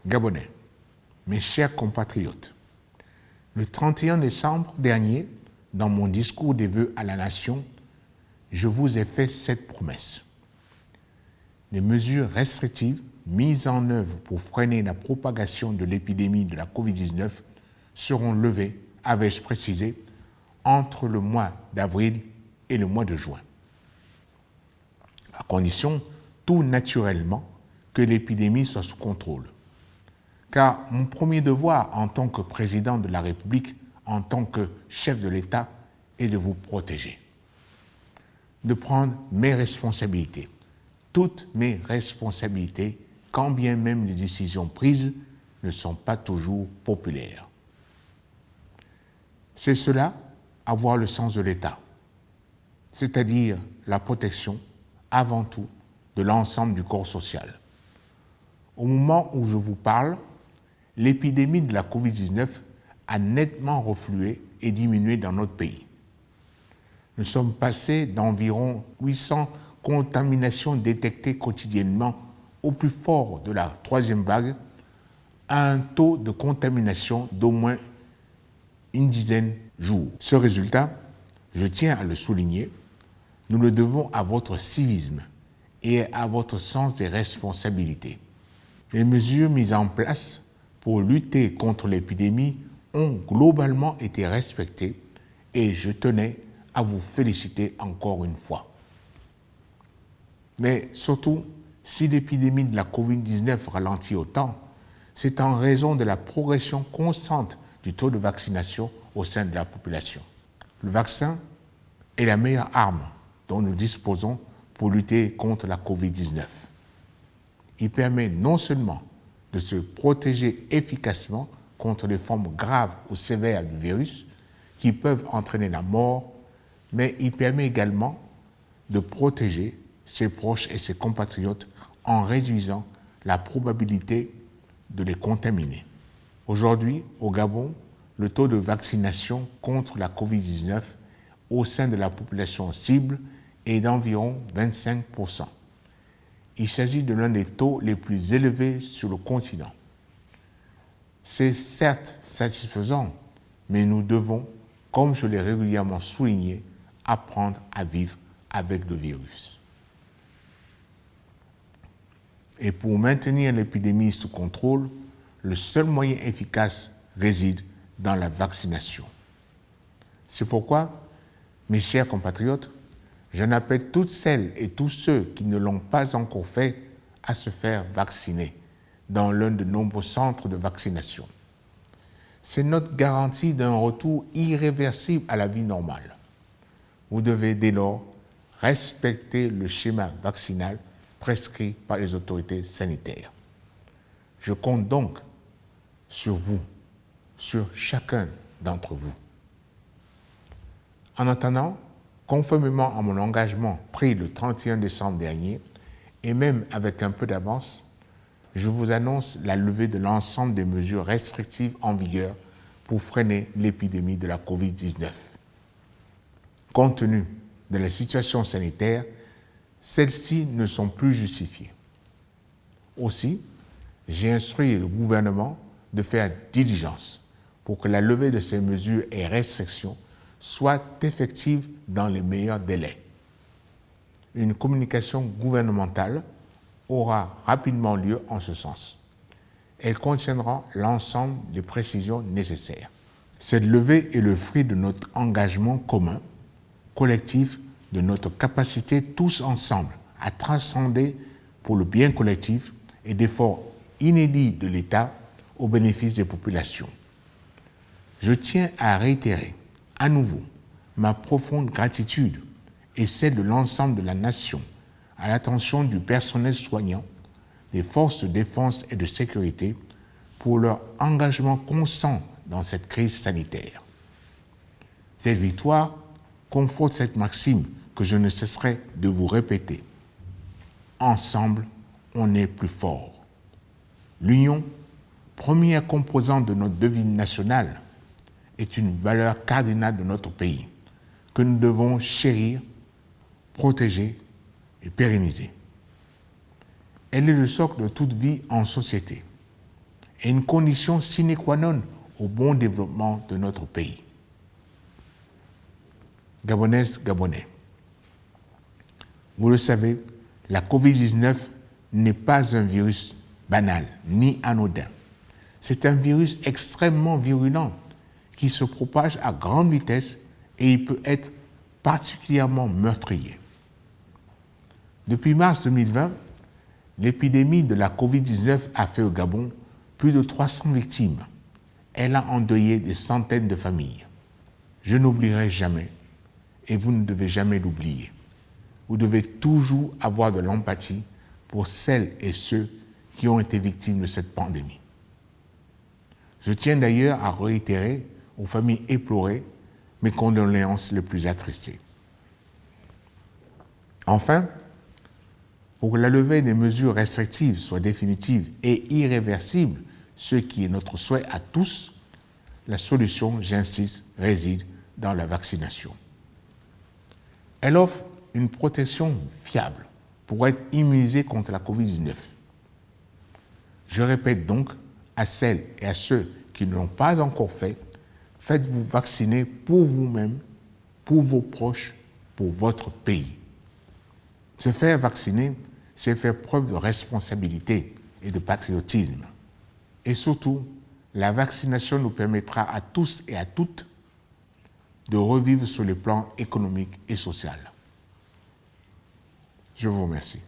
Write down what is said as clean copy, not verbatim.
Gabonais, mes chers compatriotes, le 31 décembre dernier, dans mon discours des vœux à la nation, je vous ai fait cette promesse. Les mesures restrictives mises en œuvre pour freiner la propagation de l'épidémie de la COVID-19 seront levées, avais-je précisé, entre le mois d'avril et le mois de juin, à condition, tout naturellement, que l'épidémie soit sous contrôle. Car mon premier devoir en tant que président de la République, en tant que chef de l'État, est de vous protéger, de prendre mes responsabilités, toutes mes responsabilités, quand bien même les décisions prises ne sont pas toujours populaires. C'est cela, avoir le sens de l'État, c'est-à-dire la protection, avant tout, de l'ensemble du corps social. Au moment où je vous parle, l'épidémie de la COVID-19 a nettement reflué et diminué dans notre pays. Nous sommes passés d'environ 800 contaminations détectées quotidiennement au plus fort de la troisième vague à un taux de contamination d'au moins une dizaine de jours. Ce résultat, je tiens à le souligner, nous le devons à votre civisme et à votre sens des responsabilités. Les mesures mises en place pour lutter contre l'épidémie ont globalement été respectées et je tenais à vous féliciter encore une fois. Mais surtout, si l'épidémie de la COVID-19 ralentit autant, c'est en raison de la progression constante du taux de vaccination au sein de la population. Le vaccin est la meilleure arme dont nous disposons pour lutter contre la COVID-19. Il permet non seulement de se protéger efficacement contre les formes graves ou sévères du virus qui peuvent entraîner la mort, mais il permet également de protéger ses proches et ses compatriotes en réduisant la probabilité de les contaminer. Aujourd'hui, au Gabon, le taux de vaccination contre la COVID-19 au sein de la population cible est d'environ 25%. Il s'agit de l'un des taux les plus élevés sur le continent. C'est certes satisfaisant, mais nous devons, comme je l'ai régulièrement souligné, apprendre à vivre avec le virus. Et pour maintenir l'épidémie sous contrôle, le seul moyen efficace réside dans la vaccination. C'est pourquoi, mes chers compatriotes, j'en appelle toutes celles et tous ceux qui ne l'ont pas encore fait à se faire vacciner dans l'un de nombreux centres de vaccination. C'est notre garantie d'un retour irréversible à la vie normale. Vous devez dès lors respecter le schéma vaccinal prescrit par les autorités sanitaires. Je compte donc sur vous, sur chacun d'entre vous. En attendant, conformément à mon engagement pris le 31 décembre dernier, et même avec un peu d'avance, je vous annonce la levée de l'ensemble des mesures restrictives en vigueur pour freiner l'épidémie de la COVID-19. Compte tenu de la situation sanitaire, celles-ci ne sont plus justifiées. Aussi, j'ai instruit le gouvernement de faire diligence pour que la levée de ces mesures et restrictions soit effective dans les meilleurs délais. Une communication gouvernementale aura rapidement lieu en ce sens. Elle contiendra l'ensemble des précisions nécessaires. Cette levée est le fruit de notre engagement commun, collectif, de notre capacité tous ensemble à transcender pour le bien collectif et d'efforts inédits de l'État au bénéfice des populations. Je tiens à réitérer à nouveau ma profonde gratitude et celle de l'ensemble de la nation à l'attention du personnel soignant, des forces de défense et de sécurité pour leur engagement constant dans cette crise sanitaire. Cette victoire conforte cette maxime que je ne cesserai de vous répéter. Ensemble, on est plus fort. L'union, première composante de notre devise nationale, est une valeur cardinale de notre pays que nous devons chérir, protéger et pérenniser. Elle est le socle de toute vie en société. est une condition sine qua non au bon développement de notre pays. Gabonaises, Gabonais, vous le savez, la COVID-19 n'est pas un virus banal ni anodin. C'est un virus extrêmement virulent qui se propage à grande vitesse et il peut être particulièrement meurtrier. Depuis mars 2020, l'épidémie de la COVID-19 a fait au Gabon plus de 300 victimes. Elle a endeuillé des centaines de familles. Je n'oublierai jamais, et vous ne devez jamais l'oublier. Vous devez toujours avoir de l'empathie pour celles et ceux qui ont été victimes de cette pandémie. Je tiens d'ailleurs à réitérer aux familles éplorées mes condoléances les plus attristées. Enfin, pour que la levée des mesures restrictives soit définitive et irréversible, ce qui est notre souhait à tous, la solution, j'insiste, réside dans la vaccination. Elle offre une protection fiable pour être immunisé contre la COVID-19. Je répète donc à celles et à ceux qui ne l'ont pas encore fait, faites-vous vacciner pour vous-même, pour vos proches, pour votre pays. Se faire vacciner, c'est faire preuve de responsabilité et de patriotisme. Et surtout, la vaccination nous permettra à tous et à toutes de revivre sur le plan économique et social. Je vous remercie.